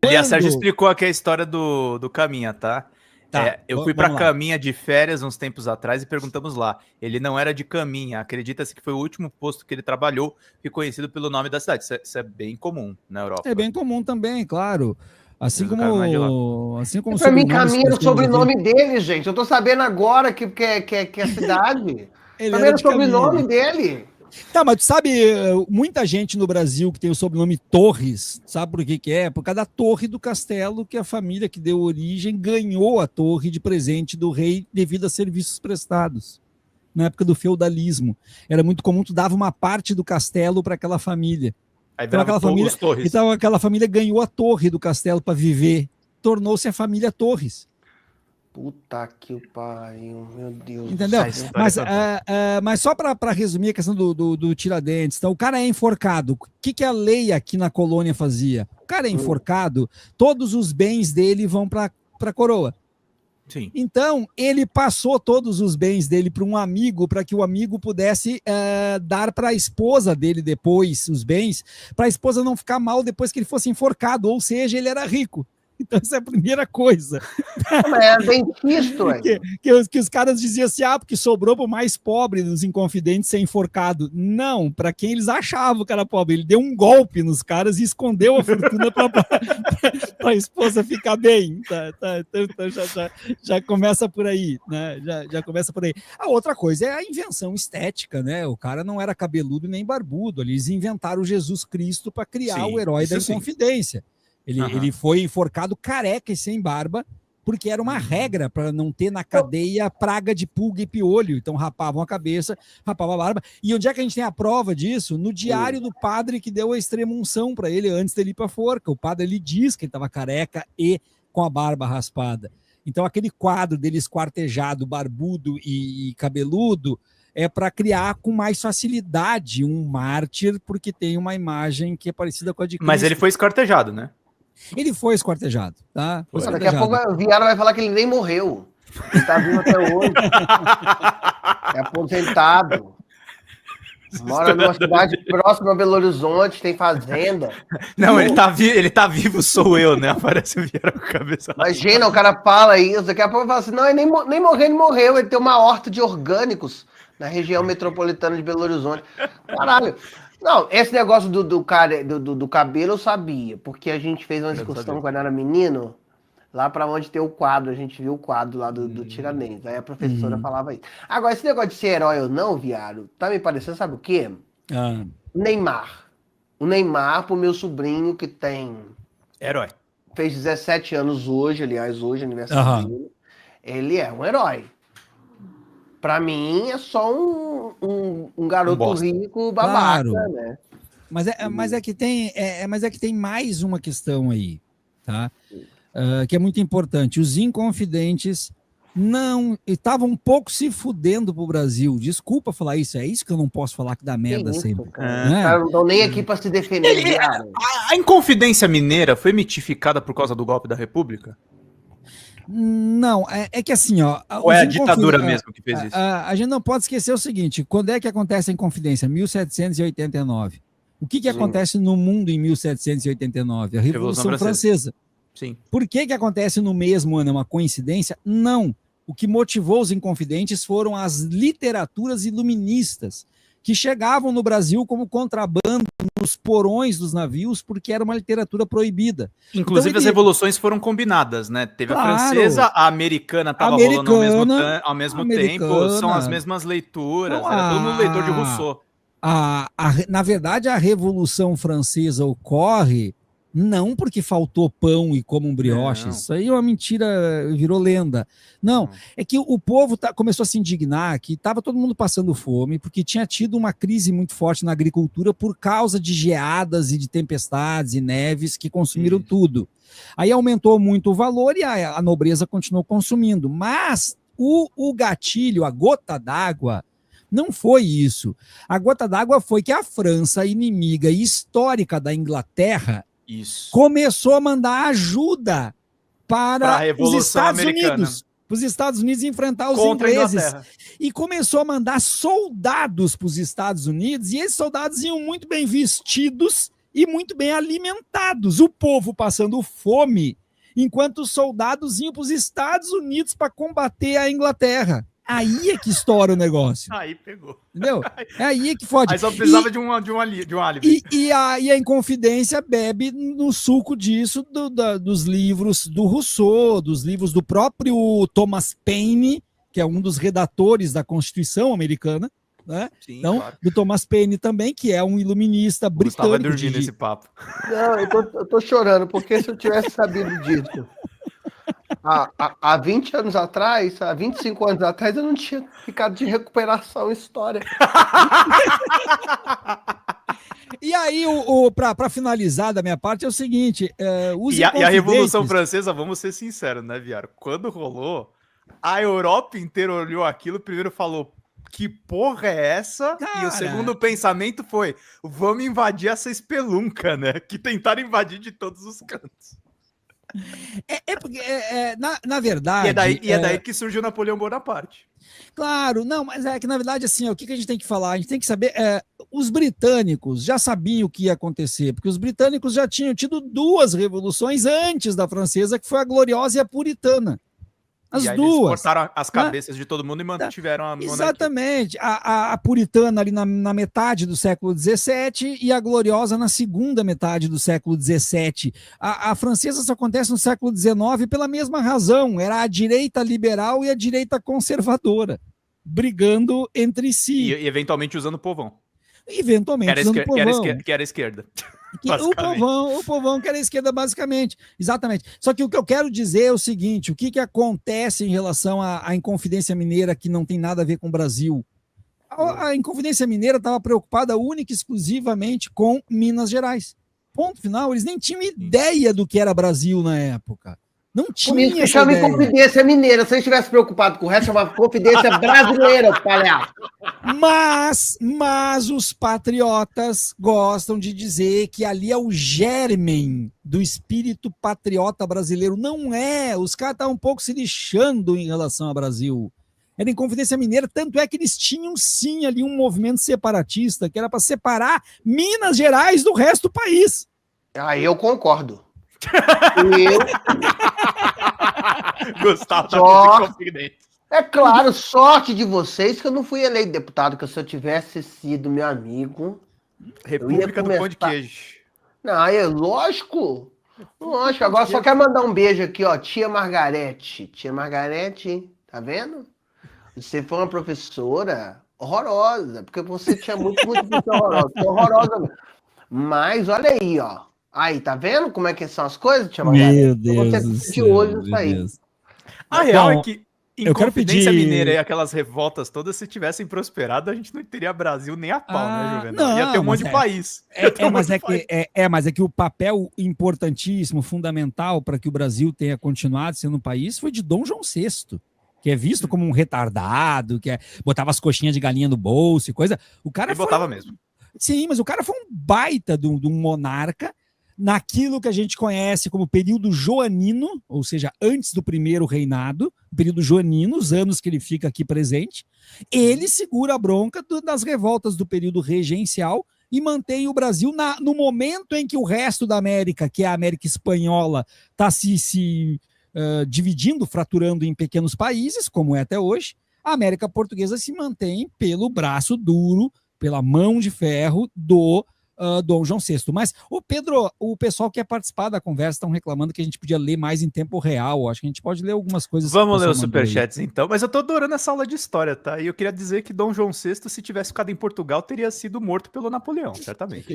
Ali a Sérgio explicou aqui a história do Caminha, tá? Tá, eu fui para vamos lá. Caminha de férias uns tempos atrás e perguntamos lá. Ele não era de Caminha. Acredita-se que foi o último posto que ele trabalhou e conhecido pelo nome da cidade. Isso é bem comum na Europa. É bem comum também, claro. Assim Mas o cara não é de lá. como Pra mim, sobrenomes Caminha que era nós o temos aqui. sobrenome dele, gente. Eu tô sabendo agora que é cidade. Ele Caminha era era o de Caminha. sobrenome dele. Tá, mas tu sabe, muita gente no Brasil que tem o sobrenome Torres, sabe por que é? Por causa da torre do castelo que a família que deu origem ganhou a torre de presente do rei devido a serviços prestados. Na época do feudalismo. Era muito comum, tu dava uma parte do castelo para aquela família. Aí Então aquela família ganhou a torre do castelo para viver. Tornou-se a família Torres. Puta que pariu, meu Deus. Entendeu? Mas só para resumir a questão do Tiradentes, então o cara é enforcado. O que a lei aqui na colônia fazia? O cara é enforcado, todos os bens dele vão para a coroa. Sim. Então, ele passou todos os bens dele para um amigo, para que o amigo pudesse dar para a esposa dele depois os bens, para a esposa não ficar mal depois que ele fosse enforcado, ou seja, ele era rico. Então, essa é a primeira coisa. Mas é bem visto, que os caras diziam assim, porque sobrou para o mais pobre dos Inconfidentes ser enforcado. Não, para quem eles achavam que era pobre. Ele deu um golpe nos caras e escondeu a fortuna para a esposa ficar bem. Então já começa por aí, né? Já começa por aí. A outra coisa é a invenção estética, né? O cara não era cabeludo nem barbudo. Eles inventaram o Jesus Cristo para criar o herói da Inconfidência. Ele foi enforcado careca e sem barba, porque era uma regra para não ter na cadeia praga de pulga e piolho. Então rapavam a cabeça, rapavam a barba. E onde é que a gente tem a prova disso? No diário do padre que deu a extrema-unção para ele antes dele ir para a forca. O padre ele diz que ele estava careca e com a barba raspada. Então aquele quadro dele esquartejado, barbudo e cabeludo é para criar com mais facilidade um mártir, porque tem uma imagem que é parecida com a de Cristo. Mas ele foi esquartejado, né? Ele foi esquartejado, tá? Daqui a pouco o Viara vai falar que ele nem morreu. Ele tá vivo até hoje. É aposentado. Mora numa cidade próxima a Belo Horizonte, tem fazenda. Não, ele tá vivo, sou eu, né? Aparece o Viara com a cabeça. Imagina, o cara fala isso, daqui a pouco fala assim, não, ele nem morreu, ele morreu, ele tem uma horta de orgânicos na região metropolitana de Belo Horizonte. Caralho. Não, esse negócio do cabelo eu sabia, porque a gente fez uma discussão quando era menino, lá pra onde tem o quadro, a gente viu o quadro lá do Tiradentes, aí a professora falava isso. Agora, esse negócio de ser herói ou não, viado, tá me parecendo, sabe o quê? Neymar. O Neymar, pro meu sobrinho que tem... Herói. Fez 17 anos hoje, aliás, hoje, aniversário dele, ele é um herói. Pra mim, é só um garoto rico babaca, claro, né? Mas é que tem mais uma questão aí, tá? Que é muito importante. Os Inconfidentes não estavam um pouco se fudendo pro Brasil. Desculpa falar isso, é isso que eu não posso falar que dá merda sempre. Cara. Né? Cara, não estão nem aqui para se defender. A Inconfidência Mineira foi mitificada por causa do golpe da República? Não, é que assim, ó... Ou é a ditadura mesmo que fez isso? A gente não pode esquecer o seguinte, quando é que acontece a Inconfidência? 1789. O que acontece no mundo em 1789? A Revolução Francesa. Sim. Por que acontece no mesmo ano? É uma coincidência? Não. O que motivou os Inconfidentes foram as literaturas iluministas, que chegavam no Brasil como contrabando nos porões dos navios, porque era uma literatura proibida. Inclusive, então, as revoluções foram combinadas, né? Teve a francesa, a americana estava rolando ao mesmo tempo, são as mesmas leituras, era todo mundo leitor de Rousseau. Na verdade, a Revolução Francesa ocorre não porque faltou pão e como um brioche, isso aí é uma mentira, virou lenda. Não, é que o povo começou a se indignar que estava todo mundo passando fome, porque tinha tido uma crise muito forte na agricultura por causa de geadas e de tempestades e neves que consumiram tudo. Aí aumentou muito o valor e a nobreza continuou consumindo. Mas o gatilho, a gota d'água, não foi isso. A gota d'água foi que a França, inimiga histórica da Inglaterra, começou a mandar ajuda para os Estados Unidos. Para os Estados Unidos enfrentar os ingleses. E começou a mandar soldados para os Estados Unidos, e esses soldados iam muito bem vestidos e muito bem alimentados. O povo passando fome, enquanto os soldados iam para os Estados Unidos para combater a Inglaterra. Aí é que estoura o negócio. Aí pegou. Entendeu? É aí que fode. Aí só precisava de um álibi. E a Inconfidência bebe no suco disso dos livros do Rousseau, dos livros do próprio Thomas Paine, que é um dos redatores da Constituição americana, né? Sim, então, claro. Do Thomas Paine também, que é um iluminista britânico. Estava dormindo nesse papo. Não, eu tô chorando, porque se eu tivesse sabido disso há 20 anos atrás, há 25 anos atrás, eu não tinha ficado de recuperação história. E aí, para finalizar da minha parte, é o seguinte... E a Revolução Francesa, vamos ser sinceros, né, Viaro? Quando rolou, a Europa inteira olhou aquilo, primeiro falou, que porra é essa? Cara... E o segundo pensamento foi, vamos invadir essa espelunca, né? Que tentaram invadir de todos os cantos. Porque, na verdade... E é daí que surgiu Napoleão Bonaparte. Claro, não, mas é que na verdade, assim, o que a gente tem que falar? A gente tem que saber, os britânicos já sabiam o que ia acontecer, porque os britânicos já tinham tido 2 revoluções antes da francesa, que foi a gloriosa e a puritana. As duas. Eles cortaram as cabeças de todo mundo e mantiveram a monarquia. Exatamente. A puritana ali na metade do século XVII e a gloriosa na segunda metade do século XVII. A francesa só acontece no século XIX pela mesma razão. Era a direita liberal e a direita conservadora, brigando entre si. E eventualmente usando o povão. Eventualmente usando o povão. Que era a esquerda. O povão que era a esquerda, basicamente. Exatamente. Só que o que eu quero dizer é o seguinte: o que acontece em relação à Inconfidência Mineira que não tem nada a ver com o Brasil? A Inconfidência Mineira estava preocupada única e exclusivamente com Minas Gerais. Ponto final. Eles nem tinham ideia do que era Brasil na época. Não tinha. Por isso que chama Inconfidência Mineira. Se você estivesse preocupado com o resto, chamava Confidência Brasileira, palhaço. Mas os patriotas gostam de dizer que ali é o germen do espírito patriota brasileiro. Não é. Os caras estão um pouco se lixando em relação ao Brasil. Era Inconfidência Mineira, tanto é que eles tinham sim ali um movimento separatista, que era para separar Minas Gerais do resto do país. Aí eu concordo. Gustavo tá confidente. É claro, sorte de vocês que eu não fui eleito deputado, que se eu tivesse sido meu amigo... República do Pão de Queijo. Não, lógico. Agora só quero mandar um beijo aqui, ó, tia Margarete. Tia Margarete, tá vendo? Você foi uma professora horrorosa, porque você tinha muito horrorosa. Mas olha aí, ó. Aí, tá vendo como é que são as coisas, tia Margarete? Meu Deus do céu, de olho nisso aí. A real é que Inconfidência Mineira e aquelas revoltas todas, se tivessem prosperado, a gente não teria Brasil nem a pau, né, Juvenal? Não, ia ter um monte de país. Mas é que o papel importantíssimo, fundamental para que o Brasil tenha continuado sendo um país foi de Dom João VI, que é visto como um retardado, que botava as coxinhas de galinha no bolso e coisa. O cara botava mesmo. Sim, mas o cara foi um baita de um monarca naquilo que a gente conhece como período joanino, ou seja, antes do primeiro reinado, período joanino, os anos que ele fica aqui presente, ele segura a bronca das revoltas do período regencial e mantém o Brasil no momento em que o resto da América, que é a América espanhola, está se dividindo, fraturando em pequenos países, como é até hoje. A América portuguesa se mantém pelo braço duro, pela mão de ferro do Dom João VI. Mas, Pedro, o pessoal que quer participar da conversa estão reclamando que a gente podia ler mais em tempo real. Acho que a gente pode ler algumas coisas. Vamos ler os superchats então, mas eu tô adorando essa aula de história, tá? E eu queria dizer que Dom João VI, se tivesse ficado em Portugal, teria sido morto pelo Napoleão, certamente.